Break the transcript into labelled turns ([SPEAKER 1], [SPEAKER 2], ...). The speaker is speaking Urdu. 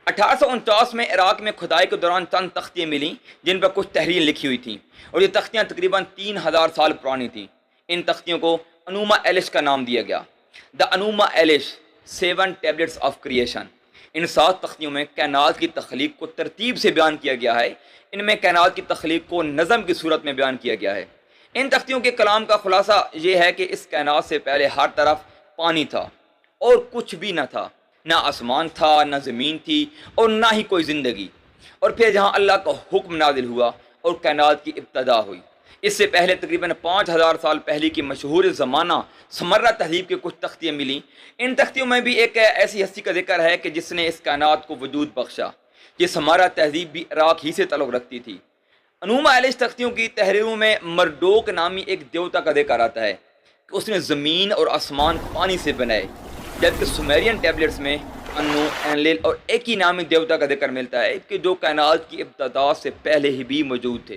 [SPEAKER 1] 1849 میں عراق میں کھدائی کے دوران چند تختیاں ملیں جن پر کچھ تحریر لکھی ہوئی تھیں، اور یہ تختیاں تقریباً 3000 سال پرانی تھیں۔ ان تختیوں کو انوما ایلش کا نام دیا گیا، دا انوما ایلش 7 ٹیبلٹس آف کریشن۔ ان 7 تختیوں میں کائنات کی تخلیق کو ترتیب سے بیان کیا گیا ہے۔ ان میں کائنات کی تخلیق کو نظم کی صورت میں بیان کیا گیا ہے۔ ان تختیوں کے کلام کا خلاصہ یہ ہے کہ اس کائنات سے پہلے ہر طرف پانی تھا اور کچھ بھی نہ تھا، نہ آسمان تھا، نہ زمین تھی، اور نہ ہی کوئی زندگی۔ اور پھر جہاں اللہ کا حکم نازل ہوا اور کائنات کی ابتدا ہوئی۔ اس سے پہلے تقریباً 5000 سال پہلے کی مشہور زمانہ سمرہ تہذیب کی کچھ تختیاں ملیں۔ ان تختیوں میں بھی ایک ایسی ہستی کا ذکر ہے کہ جس نے اس کائنات کو وجود بخشا۔ یہ سمرہ تہذیب بھی عراق ہی سے تعلق رکھتی تھی۔ انوما ایلش تختیوں کی تحریروں میں مردوک نامی ایک دیوتا کا ذکر آتا ہے کہ اس نے زمین اور آسمان پانی سے بنائے، جبکہ سومیرین ٹیبلٹس میں انو، انلل اور ایکی نامی دیوتا کا ذکر ملتا ہے کہ جو کائنات کی ابتدا سے پہلے ہی بھی موجود تھے۔